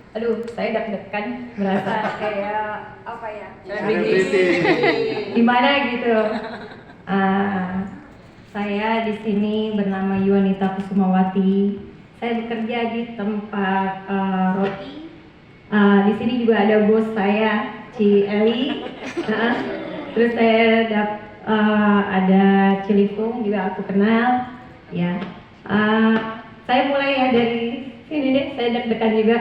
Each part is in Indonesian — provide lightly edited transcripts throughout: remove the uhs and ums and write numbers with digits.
Aduh, saya deg-degan, merasa kayak apa ya? Gimana gitu. Ah, saya di sini bernama Yuanita Kusumawati. Saya bekerja di tempat roti. Di sini juga ada bos saya, Ci Eli. Terus ada Cilifung juga aku kenal. Ya, saya mulai ya dari sini deh. Saya deg-degan juga.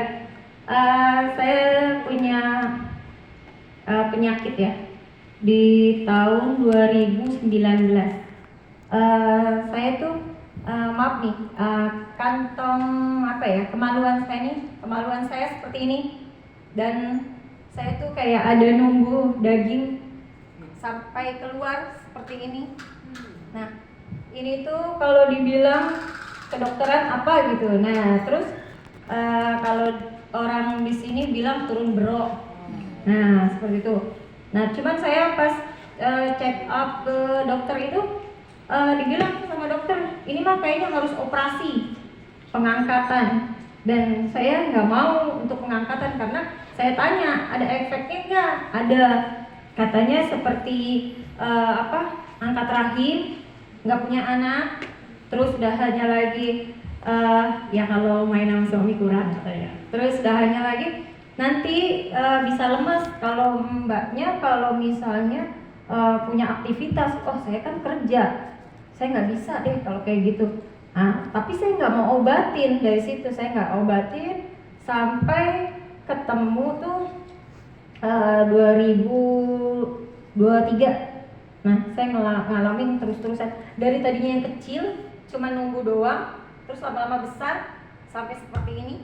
Saya punya penyakit ya di tahun 2019. Saya tuh maaf nih, kantong apa ya, kemaluan saya seperti ini, dan saya tuh kayak ada nunggu daging sampai keluar seperti ini. Nah, ini tuh kalau dibilang kedokteran apa gitu. Nah, terus kalau orang di sini bilang turun bro. Nah, seperti itu. Nah, cuman saya pas check up ke dokter itu dibilang sama dokter, ini mah kayaknya harus operasi pengangkatan. Dan saya nggak mau untuk pengangkatan karena saya tanya, ada efeknya nggak? Ada. Katanya seperti angkat rahim, nggak punya anak, terus dahannya lagi ya kalau main sama suami kurang katanya. Terus dahannya lagi nanti bisa lemas kalau mbaknya kalau misalnya punya aktivitas. Oh, saya kan kerja, saya nggak bisa deh kalau kayak gitu. Nah, tapi saya nggak mau obatin. Dari situ saya nggak obatin sampai ketemu tuh 2023. Nah, saya ngalamin terus-terusan dari tadinya yang kecil cuma nunggu doang, terus lama-lama besar sampai seperti ini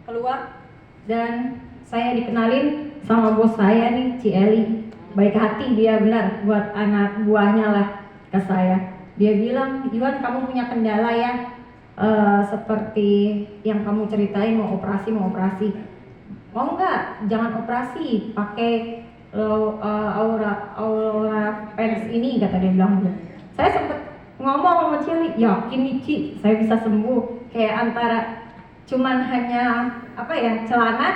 keluar. Dan saya dikenalin sama bos saya nih, Ci Eli. Baik hati dia, benar, buat anak buahnya lah ke saya. Dia bilang, Iwan, kamu punya kendala ya, seperti yang kamu ceritain, mau operasi. Oh enggak, jangan operasi, pakai aura pens ini, kata dia bilang. Saya sempet ngomong sama Cili, yakin nih Ci, saya bisa sembuh. Kayak antara cuman hanya celana,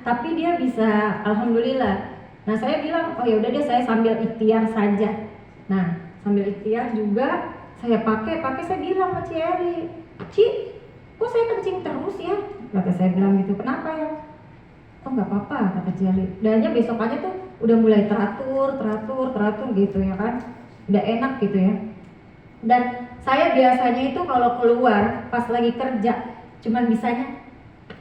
tapi dia bisa, alhamdulillah. Nah, saya bilang, oh ya udah deh, saya sambil ikhtiar saja. Nah, sambil ikhtiar juga saya pakai saya bilang sama Cili, Ci, kok saya kencing terus ya? Kata saya bilang gitu, kenapa ya? Oh nggak apa-apa, kata Cili. Dannya besokannya tuh udah mulai teratur gitu ya kan, udah enak gitu ya. Dan saya biasanya itu kalau keluar pas lagi kerja cuman bisanya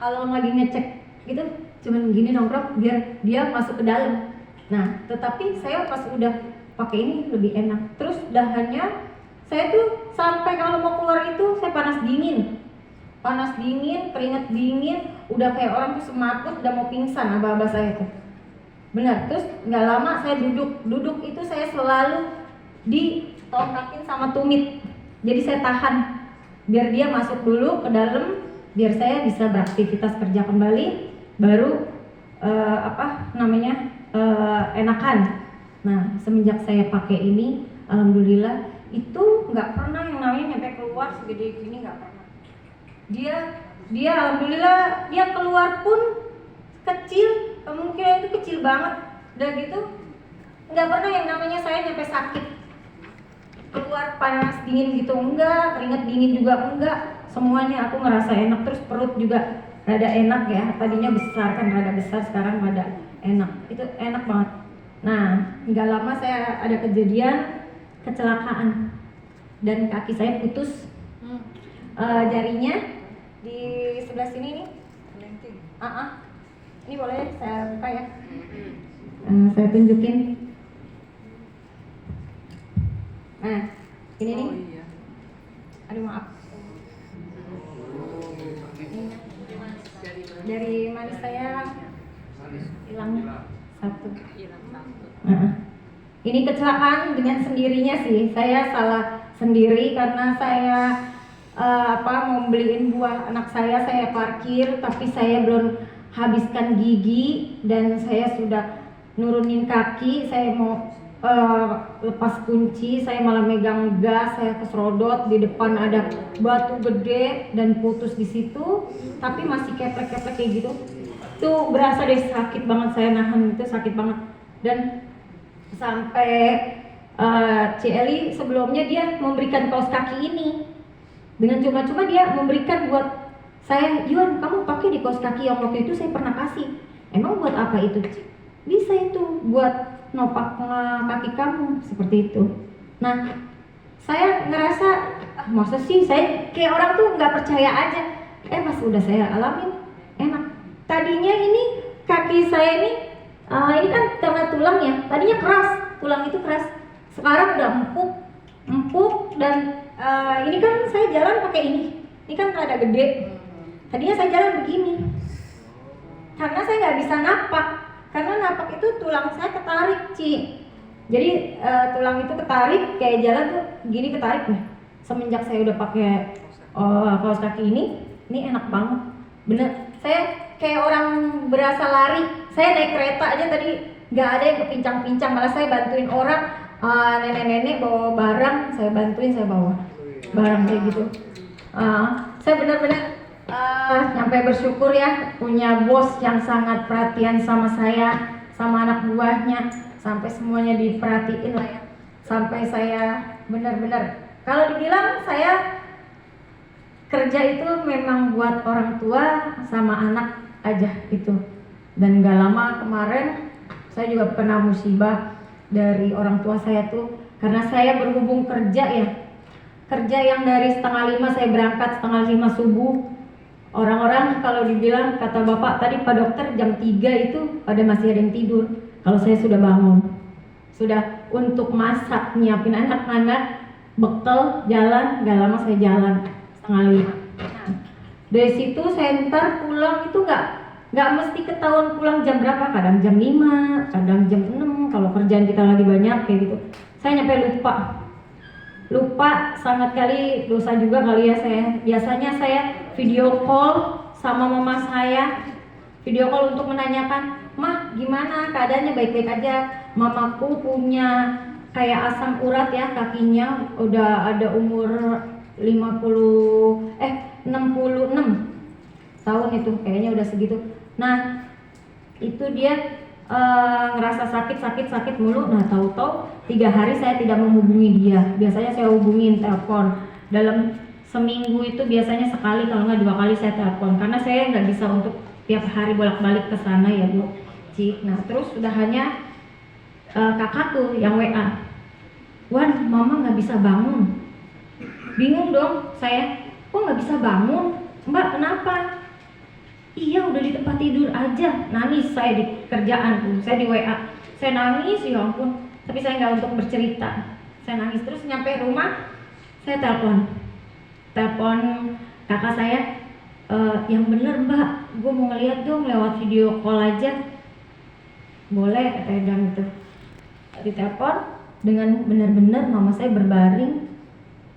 kalau lagi ngecek gitu cuman gini nongkrong biar dia masuk ke dalam. Nah, tetapi saya pas udah pakai ini lebih enak. Terus dahannya saya tuh sampai kalau mau keluar itu saya panas dingin, keringat dingin, udah kayak orang tuh semaput udah mau pingsan aba-aba saya tuh. Benar. Terus nggak lama saya duduk itu saya selalu ditongkakin sama tumit. Jadi saya tahan biar dia masuk dulu ke dalam, biar saya bisa beraktivitas kerja kembali, baru enakan. Nah, semenjak saya pakai ini, alhamdulillah itu nggak pernah yang namanya nyampe keluar segede gini, nggak pernah. Dia alhamdulillah dia keluar pun kecil, kemungkinan itu kecil banget. Udah gitu nggak pernah yang namanya saya nyampe sakit, keluar panas dingin gitu enggak, keringet dingin juga enggak, semuanya aku ngerasa enak. Terus perut juga rada enak ya, tadinya besar kan, rada besar, sekarang rada enak, itu enak banget. Nah, nggak lama saya ada kejadian kecelakaan dan kaki saya putus. Jarinya di sebelah sini nih. Ini boleh saya buka ya. Saya tunjukin. Nah, ini nih. Aduh maaf. Dari manis saya hilang satu. Ini kecelakaan dengan sendirinya sih. Saya salah sendiri karena saya mau beliin buah anak saya parkir, tapi saya belum habiskan gigi dan saya sudah nurunin kaki. Saya mau lepas kunci, saya malah megang gas, saya keserodot, di depan ada batu gede dan putus di situ, tapi masih keplek-keplek kayak gitu. Tuh berasa deh sakit banget, saya nahan itu sakit banget. Dan sampai Ci Eli sebelumnya dia memberikan kaos kaki ini dengan cuma-cuma, dia memberikan buat saya, Yuan kamu pakai di kaos kaki yang waktu itu saya pernah kasih. Emang buat apa itu, Ci? Bisa itu buat nopak kaki kamu, seperti itu. Nah, saya ngerasa masa sih, saya kayak orang tuh nggak percaya aja. Pas udah saya alamin enak. Tadinya ini kaki saya ini kan karena tulang ya, tadinya keras, tulang itu keras. Sekarang udah empuk dan ini kan saya jalan pakai ini kan rada gede. Tadinya saya jalan begini, karena saya nggak bisa napak, karena napak itu tulang saya ketarik, Ci. Jadi tulang itu ketarik, kayak jalan tuh gini ketarik. Nah, semenjak saya udah pakai kaos kaki ini enak banget, bener. Saya kayak orang berasa lari. Saya naik kereta aja tadi nggak ada yang kepincang-pincang, malah saya bantuin orang, nenek-nenek bawa barang, saya bantuin, saya bawa barang kayak gitu. Saya benar-benar sampai bersyukur ya punya bos yang sangat perhatian sama saya, sama anak buahnya, sampai semuanya diperhatiin lah ya. Sampai saya benar-benar, kalau dibilang saya kerja itu memang buat orang tua sama anak aja itu. Dan gak lama kemarin saya juga kena musibah dari orang tua saya tuh, karena saya berhubung kerja ya, kerja yang dari 4:30 saya berangkat 4:30 subuh. Orang-orang kalau dibilang, kata bapak tadi Pak Dokter, jam 3 itu pada masih ada yang tidur. Kalau saya sudah bangun, sudah untuk masak, nyiapin anak-anak, bekal, jalan, gak lama saya jalan 4:30. Nah, dari situ saya ntar pulang itu nggak mesti ketahuan pulang jam berapa, kadang jam 5, kadang jam 6 kalau kerjaan kita lagi banyak kayak gitu. Saya nyampe lupa sangat kali, dosa juga kali ya saya. Biasanya saya video call sama mama saya, video call untuk menanyakan, "Mah, gimana keadaannya, baik-baik aja?" Mamaku punya kayak asam urat ya, kakinya udah ada umur 66 tahun itu, kayaknya udah segitu. Nah, itu dia ngerasa sakit mulu. Nah, tahu-tahu 3 hari saya tidak menghubungi dia. Biasanya saya hubungin telepon. Dalam seminggu itu biasanya sekali, kalau nggak 2 kali saya telepon, karena saya nggak bisa untuk tiap hari bolak-balik ke sana ya Bu Ci. Nah, terus udah hanya kakakku yang WA, "Wan, mama nggak bisa bangun." Bingung dong saya, kok nggak bisa bangun, Mbak, kenapa? Iya, udah di tempat tidur aja. Nangis saya di kerjaan, saya di WA, saya nangis, ya ampun. Tapi saya nggak untuk bercerita, saya nangis. Terus nyampe rumah, saya telepon kakak saya, "Yang bener Mbak, gue mau ngeliat dong lewat video call aja." "Boleh," kata Edang itu. Ditelepon, dengan benar-benar mama saya berbaring,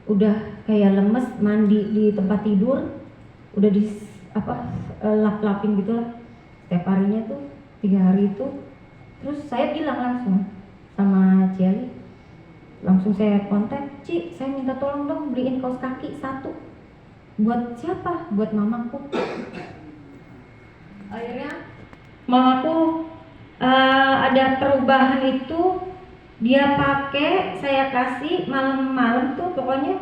udah kayak lemes, mandi di tempat tidur, udah di lap-lapin gitu lah setiap harinya tuh 3 hari itu. Terus saya bilang langsung sama Cieli, langsung saya kontak, "Ci, saya minta tolong dong beliin kaos kaki 1." "Buat siapa?" "Buat mamaku." Akhirnya mamaku ada perubahan itu, dia pakai, saya kasih malam-malam tuh, pokoknya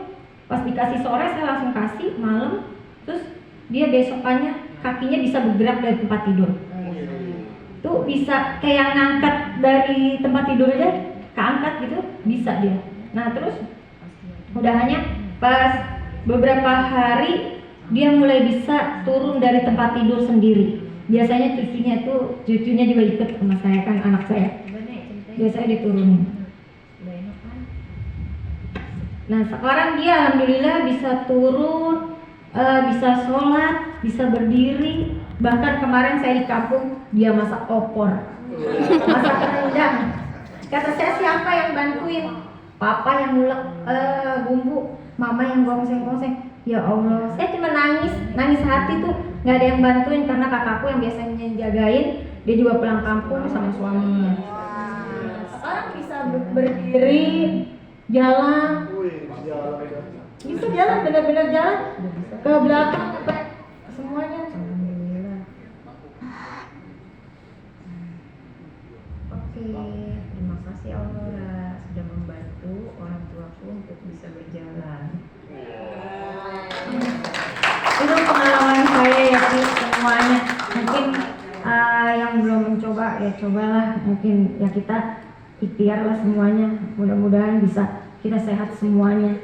pas dikasih sore saya langsung kasih malam. Terus dia besokannya kakinya bisa bergerak dari tempat tidur. Tuh bisa kayak ngangkat dari tempat tidur aja, keangkat gitu, bisa dia. Nah, terus udah hanya pas beberapa hari dia mulai bisa turun dari tempat tidur sendiri. Biasanya cucunya juga ikut sama saya, kan anak saya. Biasanya diturunin. Nah, sekarang dia alhamdulillah bisa turun, bisa sholat, bisa berdiri. Bahkan kemarin saya di kampung, dia masak opor, masak rendang. Kata saya, siapa yang bantuin? Papa yang ngulek bumbu, mama yang gongseng-gongseng. Ya Allah, saya cuma nangis hati tuh. Nggak ada yang bantuin karena kakakku yang biasanya jagain, dia juga pulang kampung sama suaminya. Sekarang bisa berdiri, jalan, bisa jalan, benar-benar jalan ke belakang, semuanya. Terima kasih Allah sudah membantu orang tuaku untuk bisa berjalan. Itu pengalaman saya ya sih semuanya. Mungkin yang belum mencoba ya cobalah. Mungkin ya kita ikhtiar lah semuanya. Mudah-mudahan bisa kita sehat semuanya.